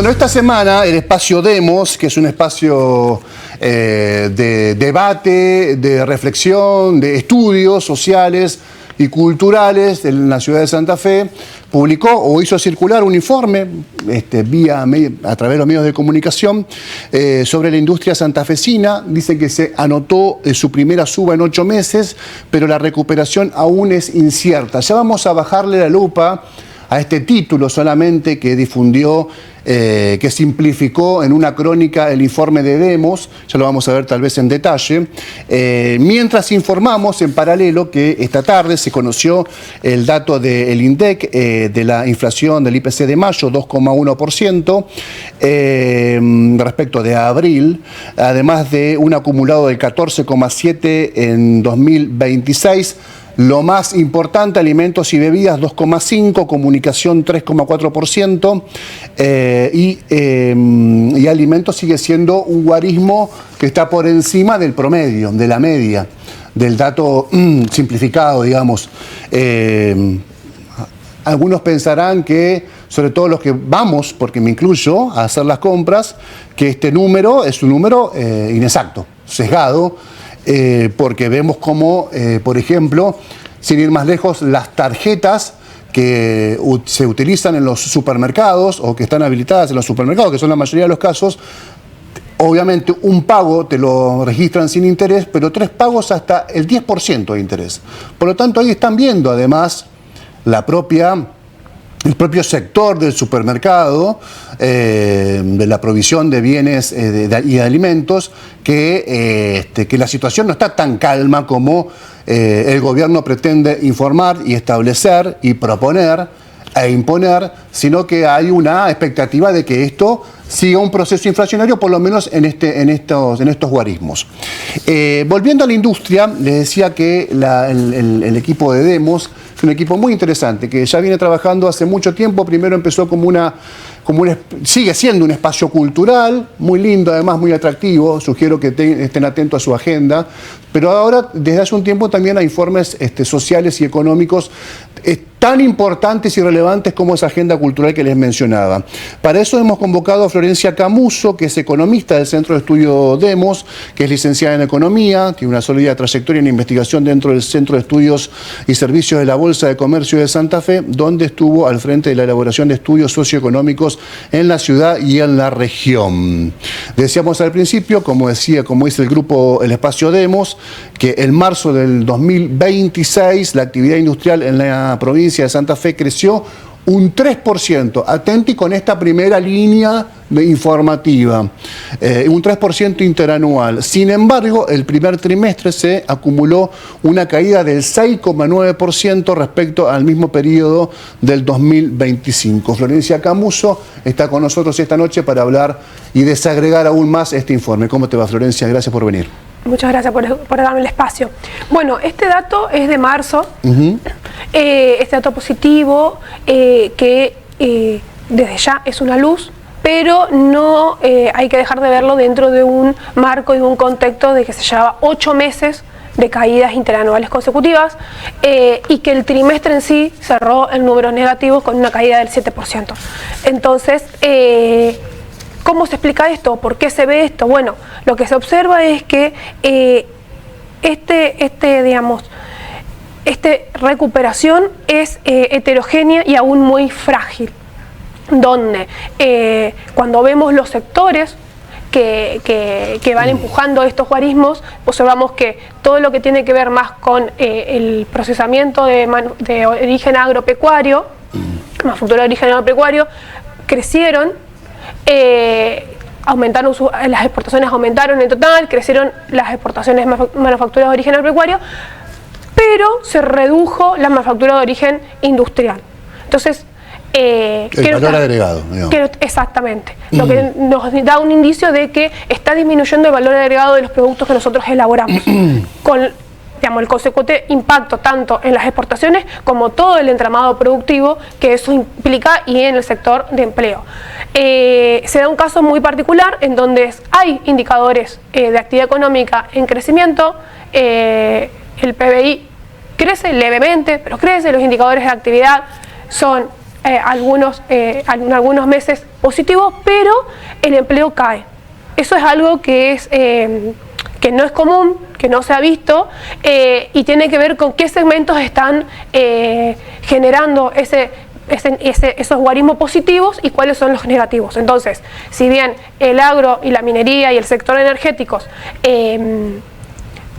Bueno, esta semana el espacio Demos, que es un espacio de debate, de reflexión, de estudios sociales y culturales en la ciudad de Santa Fe, publicó o hizo circular un informe a través de los medios de comunicación sobre la industria santafesina. Dice que se anotó su primera suba en 8 meses, pero la recuperación aún es incierta. Ya vamos a bajarle la lupa a este título solamente que difundió, que simplificó en una crónica el informe de Demos, ya lo vamos a ver tal vez en detalle, mientras informamos en paralelo que esta tarde se conoció el dato del INDEC, de la inflación del IPC de mayo, 2,1%, respecto de abril, además de un acumulado del 14,7% en 2026, lo más importante, alimentos y bebidas 2,5%, comunicación 3,4%, y alimentos sigue siendo un guarismo que está por encima del promedio, de la media, del dato simplificado, digamos. Algunos pensarán que, sobre todo los que vamos, porque me incluyo, a hacer las compras, que este número es un número inexacto, sesgado, porque vemos como, por ejemplo, sin ir más lejos, las tarjetas que se utilizan en los supermercados o que están habilitadas en los supermercados, que son la mayoría de los casos, obviamente un pago te lo registran sin interés, pero 3 pagos hasta el 10% de interés. Por lo tanto, ahí están viendo además el propio sector del supermercado, de la provisión de bienes y de alimentos, que la situación no está tan calma como el gobierno pretende informar y establecer y proponer e imponer, sino que hay una expectativa de que esto siga un proceso inflacionario, por lo menos en estos guarismos. Volviendo a la industria, les decía que el equipo de Demos es un equipo muy interesante, que ya viene trabajando hace mucho tiempo. Primero empezó sigue siendo un espacio cultural, muy lindo, además muy atractivo. Sugiero que estén atentos a su agenda. Pero ahora, desde hace un tiempo, también hay informes sociales y económicos tan importantes y relevantes como esa agenda cultural que les mencionaba. Para eso hemos convocado a Florencia Camuso, que es economista del Centro de Estudio Demos, que es licenciada en Economía, tiene una sólida trayectoria en investigación dentro del Centro de Estudios y Servicios de la Bolsa de Comercio de Santa Fe, donde estuvo al frente de la elaboración de estudios socioeconómicos en la ciudad y en la región. Decíamos al principio, como dice el grupo El Espacio Demos, que en marzo del 2026 la actividad industrial en la provincia de Santa Fe creció un 3%, atenti con esta primera línea informativa, un 3% interanual. Sin embargo, el primer trimestre se acumuló una caída del 6,9% respecto al mismo periodo del 2025. Florencia Camuso está con nosotros esta noche para hablar y desagregar aún más este informe. ¿Cómo te va, Florencia? Gracias por venir. Muchas gracias por darme el espacio. Bueno, este dato es de marzo, este dato positivo, que desde ya es una luz, pero no hay que dejar de verlo dentro de un marco y un contexto de que se llevaba 8 meses de caídas interanuales consecutivas, y que el trimestre en sí cerró en números negativos con una caída del 7%. Entonces, ¿cómo se explica esto? ¿Por qué se ve esto? Bueno, lo que se observa es que esta recuperación es heterogénea y aún muy frágil, donde cuando vemos los sectores que van empujando estos guarismos, observamos que todo lo que tiene que ver más con el procesamiento de origen agropecuario, manufactura de origen agropecuario, crecieron. Las exportaciones aumentaron en total, crecieron las exportaciones manufacturas de origen agropecuario, pero se redujo la manufactura de origen industrial. Entonces, el valor agregado, digamos. Exactamente, lo que nos da un indicio de que está disminuyendo el valor agregado de los productos que nosotros elaboramos, con el consecuente impacto tanto en las exportaciones como todo el entramado productivo que eso implica y en el sector de empleo. Se da un caso muy particular en donde hay indicadores de actividad económica en crecimiento. El PBI crece levemente, pero crece. Los indicadores de actividad son algunos meses positivos, pero el empleo cae. Eso es algo que no es común, que no se ha visto, y tiene que ver con qué segmentos están generando esos guarismos positivos y cuáles son los negativos. Entonces, si bien el agro y la minería y el sector energéticos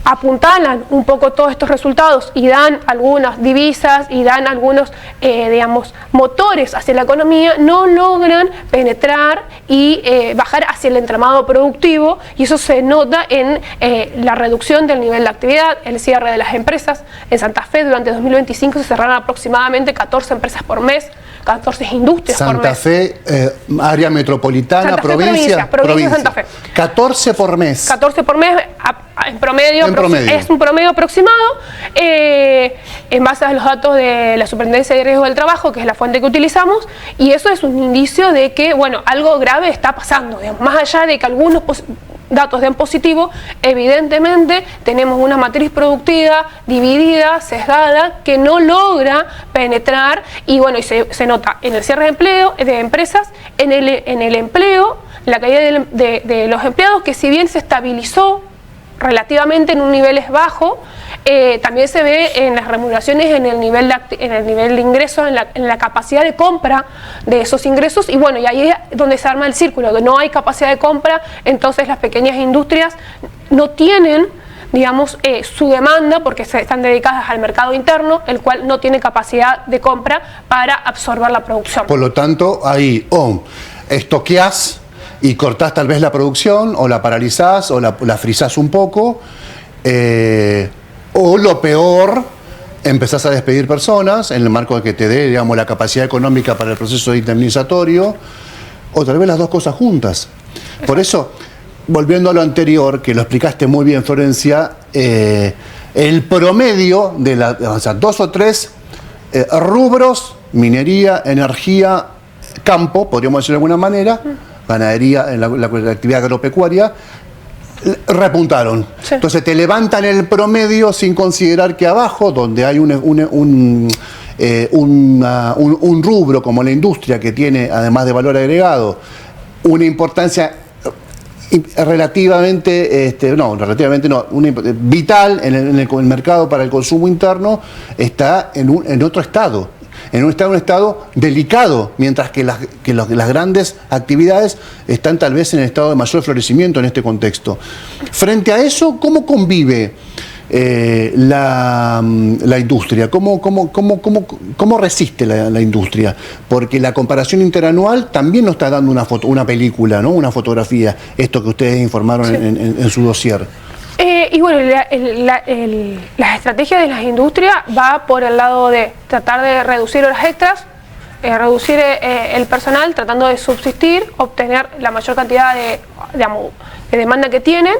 apuntalan un poco todos estos resultados y dan algunas divisas y dan algunos, motores hacia la economía, no logran penetrar y bajar hacia el entramado productivo, y eso se nota en la reducción del nivel de actividad, el cierre de las empresas. En Santa Fe durante 2025 se cerraron aproximadamente 14 empresas por mes, 14 industrias por mes. Santa Fe, área metropolitana, Santa Fe, provincia de Santa Fe. 14 por mes. 14 por mes, en promedio. Es un promedio aproximado, en base a los datos de la Superintendencia de Riesgo del Trabajo, que es la fuente que utilizamos, y eso es un indicio de que, bueno, algo grave está pasando, digamos. Más allá de que algunos datos den positivo, evidentemente tenemos una matriz productiva dividida, sesgada, que no logra penetrar, y bueno, y se nota en el cierre de empleo, de empresas, en el empleo, la caída de los empleados, que si bien se estabilizó relativamente en un nivel bajo, también se ve en las remuneraciones, en el nivel de ingresos, en la capacidad de compra de esos ingresos, y bueno, y ahí es donde se arma el círculo, que no hay capacidad de compra, entonces las pequeñas industrias no tienen, digamos, su demanda, porque están dedicadas al mercado interno, el cual no tiene capacidad de compra para absorber la producción. Por lo tanto, ahí estoqueás y cortás tal vez la producción, o la paralizás, o la frizás un poco, o lo peor, empezás a despedir personas en el marco de que te dé, digamos, la capacidad económica para el proceso indemnizatorio, o tal vez las dos cosas juntas. Por eso, volviendo a lo anterior, que lo explicaste muy bien, Florencia, el promedio de dos o tres rubros, minería, energía, campo, podríamos decir de alguna manera, ganadería, en la actividad agropecuaria, repuntaron. Sí. Entonces te levantan el promedio sin considerar que abajo, donde hay un rubro como la industria, que tiene, además de valor agregado, una importancia vital en el mercado para el consumo interno, está en otro estado. En un estado delicado, mientras que las grandes actividades están tal vez en el estado de mayor florecimiento en este contexto. Frente a eso, ¿cómo convive la industria? ¿Cómo resiste la industria? Porque la comparación interanual también nos está dando una película, ¿no? Una fotografía, esto que ustedes informaron, sí, en su dossier. Y bueno, la estrategia de las industrias va por el lado de tratar de reducir horas extras, reducir el personal, tratando de subsistir, obtener la mayor cantidad de demanda que tienen,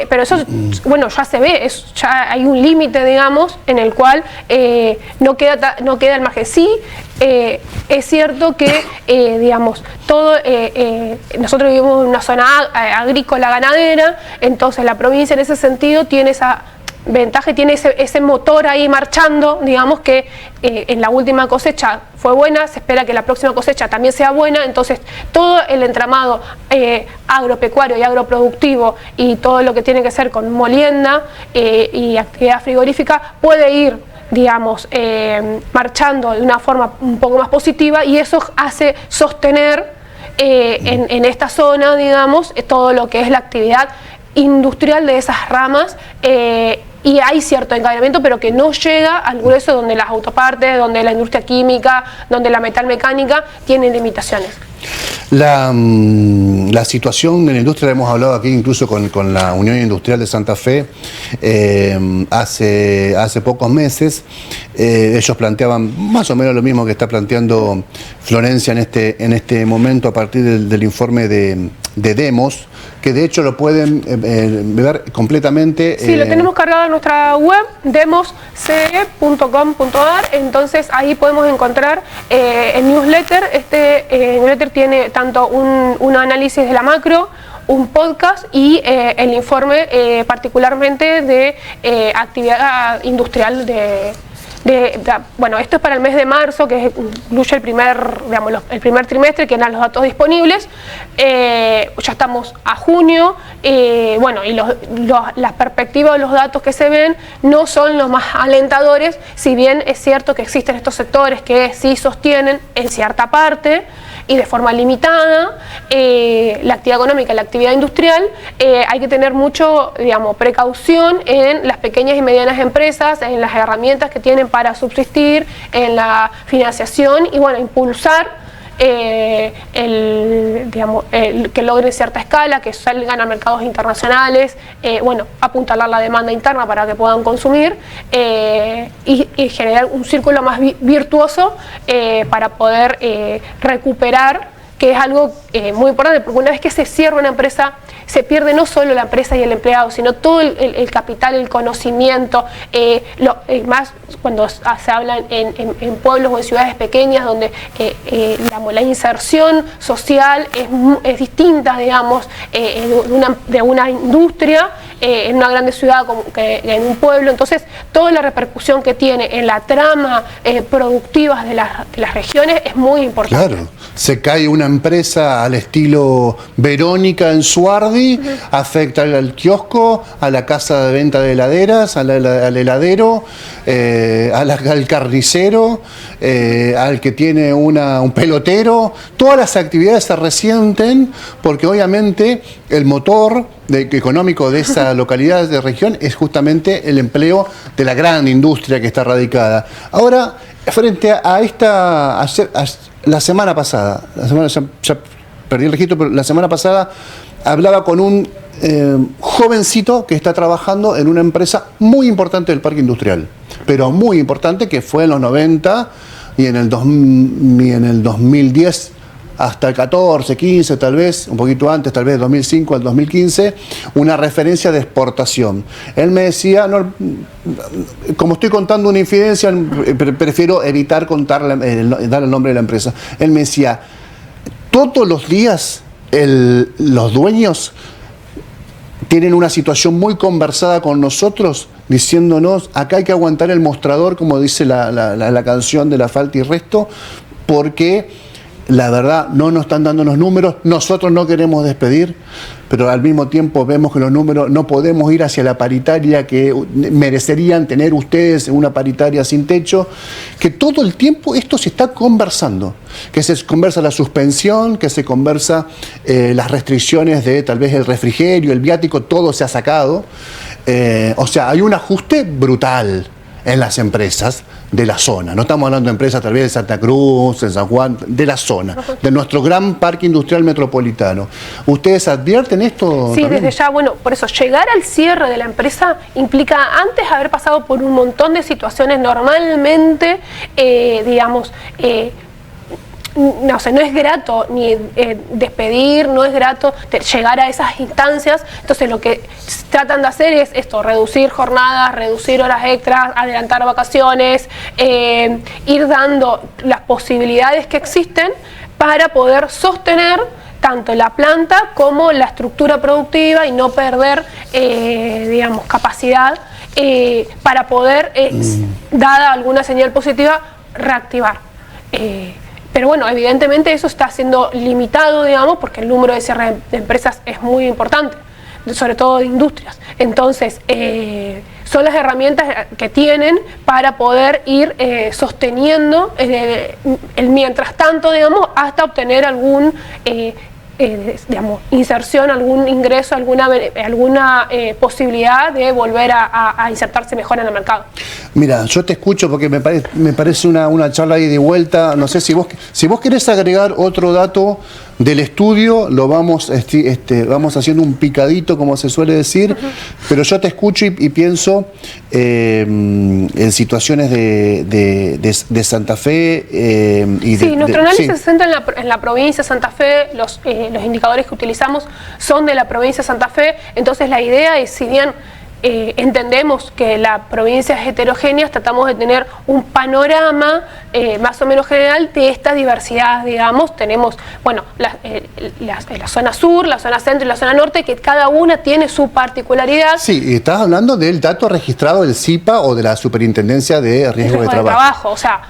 pero eso, bueno, ya se ve, ya hay un límite, digamos, en el cual no queda el margen. Sí, es cierto que, nosotros vivimos en una zona agrícola ganadera, entonces la provincia en ese sentido tiene esa ventaja, tiene ese motor ahí marchando, digamos, que en la última cosecha fue buena, se espera que la próxima cosecha también sea buena, entonces todo el entramado agropecuario y agroproductivo y todo lo que tiene que ver con molienda y actividad frigorífica puede ir, digamos, marchando de una forma un poco más positiva, y eso hace sostener en esta zona, digamos, todo lo que es la actividad industrial de esas ramas, y hay cierto encadenamiento, pero que no llega al grueso, donde las autopartes, donde la industria química, donde la metalmecánica tienen limitaciones. La situación en la industria, la hemos hablado aquí incluso con la Unión Industrial de Santa Fe hace pocos meses. Ellos planteaban más o menos lo mismo que está planteando Florencia en este momento, a partir del informe de Demos, que de hecho lo pueden ver completamente. Sí, lo tenemos cargado en nuestra web, demosce.com.ar, entonces ahí podemos encontrar el newsletter. Este newsletter tiene tanto un análisis de la macro, un podcast y el informe particularmente de actividad industrial bueno, esto es para el mes de marzo, que incluye el primer trimestre, que eran los datos disponibles. Ya estamos a junio, bueno, y las perspectivas de los datos que se ven no son los más alentadores, si bien es cierto que existen estos sectores que sí sostienen en cierta parte y de forma limitada la actividad económica, la actividad industrial. Hay que tener mucho, digamos, precaución en las pequeñas y medianas empresas, en las herramientas que tienen para subsistir, en la financiación y, bueno, impulsar que logren cierta escala, que salgan a mercados internacionales, bueno, apuntalar la demanda interna para que puedan consumir y generar un círculo más virtuoso para poder recuperar, que es algo muy importante, porque una vez que se cierra una empresa, se pierde no solo la empresa y el empleado, sino todo el capital, el conocimiento, más cuando se habla en pueblos o en ciudades pequeñas, donde digamos, la inserción social es distinta, digamos, de una industria en una grande ciudad como que en un pueblo. Entonces, toda la repercusión que tiene en la trama productiva de las regiones es muy importante. Claro, se cae una empresa al estilo Verónica en Suardi, afecta al kiosco, a la casa de venta de heladeras, al heladero, al carnicero, al que tiene un pelotero. Todas las actividades se resienten porque obviamente el motor económico de esa localidad, de región, es justamente el empleo de la gran industria que está radicada. Ahora, frente a la semana pasada, ya perdí el registro, pero la semana pasada hablaba con un jovencito que está trabajando en una empresa muy importante del parque industrial, pero muy importante, que fue en los 90 y en el 2010 hasta el 14, 15 tal vez, un poquito antes, tal vez 2005 al 2015, una referencia de exportación. Él me decía, no, como estoy contando una infidencia, prefiero evitar dar el nombre de la empresa. Él me decía, todos los días los dueños tienen una situación muy conversada con nosotros, diciéndonos, acá hay que aguantar el mostrador, como dice la canción de La Falta y Resto, porque la verdad no nos están dando los números, nosotros no queremos despedir, pero al mismo tiempo vemos que los números no podemos ir hacia la paritaria que merecerían tener ustedes, una paritaria sin techo, que todo el tiempo esto se está conversando, que se conversa la suspensión, que se conversa las restricciones de tal vez el refrigerio, el viático, todo se ha sacado, o sea, hay un ajuste brutal en las empresas de la zona. No estamos hablando de empresas tal vez de Santa Cruz, de San Juan, de la zona, de nuestro gran parque industrial metropolitano. ¿Ustedes advierten esto? Sí, también? desde ya, bueno, por eso llegar al cierre de la empresa implica antes haber pasado por un montón de situaciones normalmente, digamos, no sé, no es grato ni despedir, no es grato llegar a esas instancias. Entonces lo que tratan de hacer es esto, reducir jornadas, reducir horas extras, adelantar vacaciones, ir dando las posibilidades que existen para poder sostener tanto la planta como la estructura productiva y no perder, digamos, capacidad para poder, dada alguna señal positiva, reactivar. Pero bueno, evidentemente eso está siendo limitado, digamos, porque el número de cierre de empresas es muy importante, sobre todo de industrias. Entonces, son las herramientas que tienen para poder ir sosteniendo el mientras tanto, digamos, hasta obtener algún digamos, inserción, algún ingreso, alguna posibilidad de volver a insertarse mejor en el mercado. Mira, yo te escucho porque me parece una charla ahí de vuelta. No sé si vos querés agregar otro dato del estudio, lo vamos haciendo un picadito, como se suele decir, pero yo te escucho y pienso en situaciones de Santa Fe. Nuestro análisis se centra en la provincia de Santa Fe. Los indicadores que utilizamos son de la provincia de Santa Fe. Entonces la idea es, si bien entendemos que la provincia es heterogénea, tratamos de tener un panorama más o menos general de esta diversidad, digamos. Tenemos, bueno, la zona sur, la zona centro y la zona norte, que cada una tiene su particularidad. Sí, y estás hablando del dato registrado del CIPA o de la Superintendencia de Riesgo de Trabajo. O sea,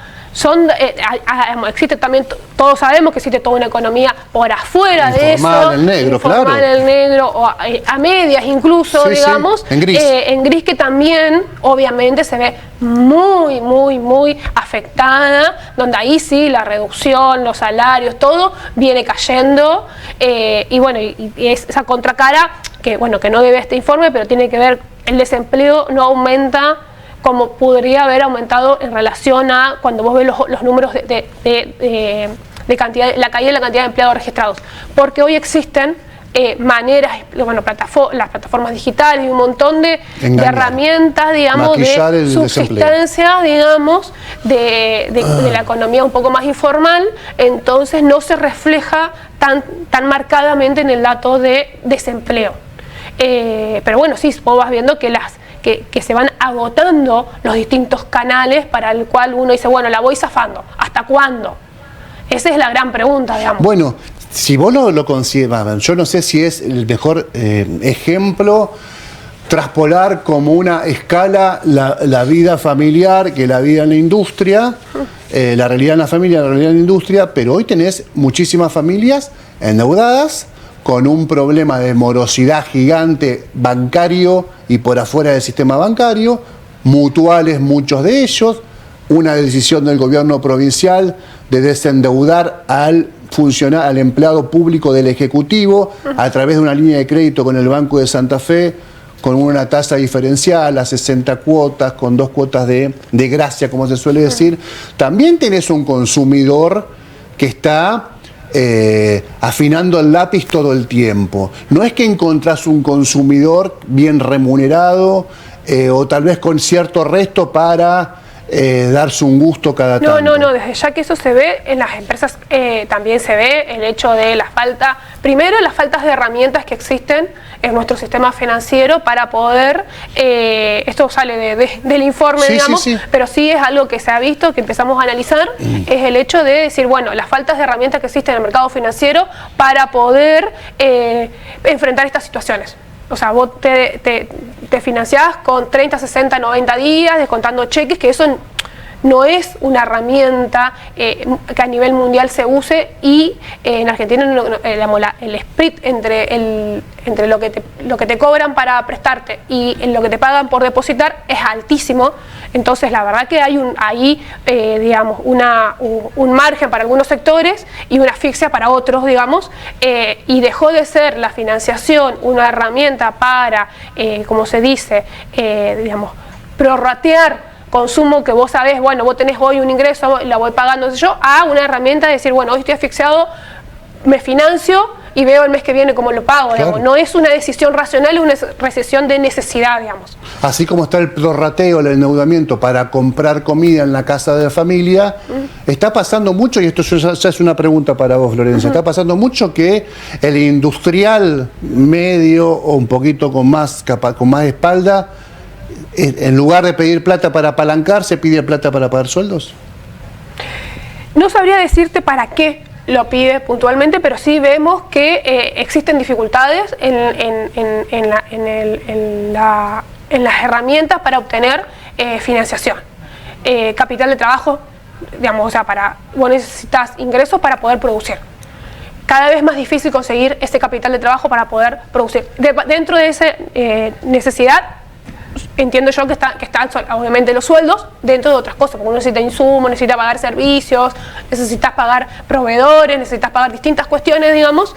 existe también, todos sabemos que existe toda una economía por afuera de eso. Informal, el negro, claro. Informal, el negro, o a medias incluso, digamos. Sí, en gris. En gris, que también, obviamente, se ve muy afectada, donde ahí sí la reducción, los salarios, todo viene cayendo. Y bueno, y esa contracara, que bueno, que no debe este informe, pero tiene que ver, el desempleo no aumenta como podría haber aumentado en relación a cuando vos ves los números de cantidad, la caída de la cantidad de empleados registrados. Porque hoy existen maneras, bueno, las plataformas digitales y un montón de herramientas, digamos, de subsistencia, digamos, de la economía un poco más informal. Entonces no se refleja tan marcadamente en el dato de desempleo. Pero bueno, sí, vos vas viendo que que se van agotando los distintos canales para el cual uno dice, bueno, la voy zafando. ¿Hasta cuándo? Esa es la gran pregunta, digamos. Bueno, si vos lo consideras, yo no sé si es el mejor ejemplo traspolar como una escala la vida familiar que la vida en la industria, la realidad en la familia, la realidad en la industria, pero hoy tenés muchísimas familias endeudadas, con un problema de morosidad gigante bancario y por afuera del sistema bancario, mutuales muchos de ellos, una decisión del gobierno provincial de desendeudar al empleado público del Ejecutivo a través de una línea de crédito con el Banco de Santa Fe, con una tasa diferencial a 60 cuotas, con 2 cuotas de gracia, como se suele decir. También tenés un consumidor que está afinando el lápiz todo el tiempo. No es que encontrás un consumidor bien remunerado o tal vez con cierto resto para darse un gusto cada tanto. No, desde ya que eso se ve en las empresas, también se ve el hecho de la falta, primero las faltas de herramientas que existen en nuestro sistema financiero para poder, esto sale del informe, digamos, pero sí es algo que se ha visto, que empezamos a analizar, es el hecho de decir, bueno, las faltas de herramientas que existen en el mercado financiero para poder enfrentar estas situaciones. O sea, vos te financiás con 30, 60, 90 días, descontando cheques, que eso no es una herramienta que a nivel mundial se use, y en Argentina el split entre lo que te cobran para prestarte y lo que te pagan por depositar es altísimo. Entonces la verdad que hay digamos, un margen para algunos sectores y una asfixia para otros, digamos, y dejó de ser la financiación una herramienta para, como se dice, digamos, prorratear consumo que vos sabés, bueno, vos tenés hoy un ingreso, la voy pagando yo, a una herramienta de decir, bueno, hoy estoy asfixiado, me financio y veo el mes que viene cómo lo pago, claro. Digamos. No es una decisión racional, es una decisión de necesidad, digamos. Así como está el prorrateo, el endeudamiento para comprar comida en la casa de la familia, está pasando mucho, y esto ya es una pregunta para vos, Florencia, está pasando mucho que el industrial medio o un poquito con más espalda, en lugar de pedir plata para apalancar, ¿se pide plata para pagar sueldos? No sabría decirte para qué lo pide puntualmente, pero sí vemos que existen dificultades en las herramientas para obtener financiación. Capital de trabajo, digamos, o sea, vos necesitas ingresos para poder producir. Cada vez más difícil conseguir ese capital de trabajo para poder producir. Dentro de esa necesidad, entiendo yo que están obviamente los sueldos, dentro de otras cosas, porque uno necesita insumos, necesita pagar servicios, necesitas pagar proveedores, necesitas pagar distintas cuestiones, digamos,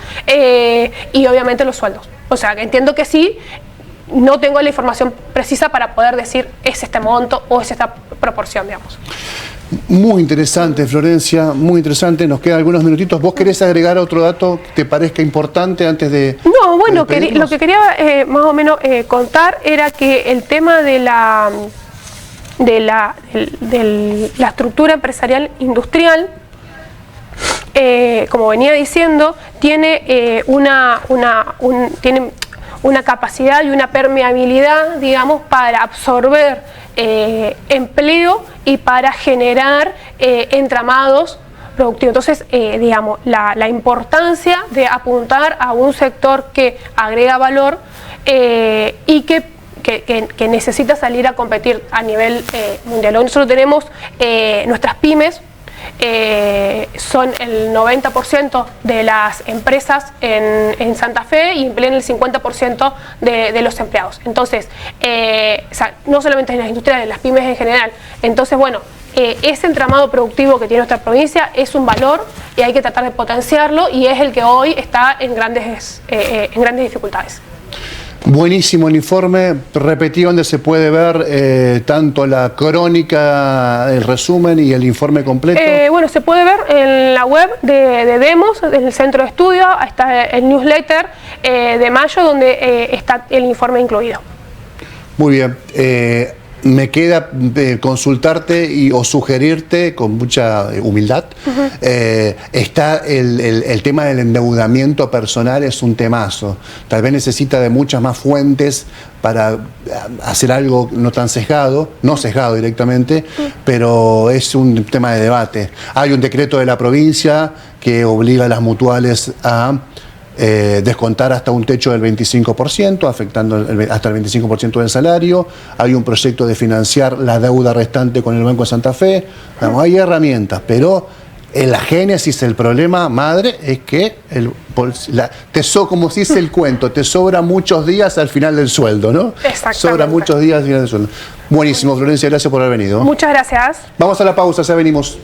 y obviamente los sueldos. O sea, que entiendo que sí, no tengo la información precisa para poder decir es este monto o es esta proporción, digamos. Muy interesante, Florencia, muy interesante. Nos quedan algunos minutitos. ¿Vos querés agregar otro dato que te parezca importante antes de...? No, bueno, lo que quería más o menos contar era que el tema de la estructura empresarial industrial, como venía diciendo, tiene tiene una capacidad y una permeabilidad, digamos, para absorber empleo y para generar entramados productivos. Entonces, digamos, la importancia de apuntar a un sector que agrega valor y que necesita salir a competir a nivel mundial. Hoy nosotros tenemos nuestras pymes, son el 90% de las empresas en Santa Fe y emplean el 50% de los empleados. Entonces, o sea, no solamente en las industrias, en las pymes en general. Entonces, bueno, ese entramado productivo que tiene nuestra provincia es un valor y hay que tratar de potenciarlo, y es el que hoy está en grandes dificultades. Buenísimo el informe. Repetí donde se puede ver tanto la crónica, el resumen y el informe completo. Bueno, se puede ver en la web de Demos, en el centro de estudio. Está el newsletter de mayo, donde está el informe incluido. Muy bien. Me queda consultarte o sugerirte con mucha humildad. Está el tema del endeudamiento personal, es un temazo. Tal vez necesita de muchas más fuentes para hacer algo no tan sesgado, no sesgado directamente, pero es un tema de debate. Hay un decreto de la provincia que obliga a las mutuales a descontar hasta un techo del 25%, afectando hasta el 25% del salario. Hay un proyecto de financiar la deuda restante con el Banco de Santa Fe. Hay herramientas, pero en la génesis, el problema madre es que como se dice el cuento, te sobra muchos días al final del sueldo, ¿no? Exactamente. Sobra muchos días al final del sueldo. Buenísimo, Florencia, gracias por haber venido. Muchas gracias. Vamos a la pausa, ya venimos.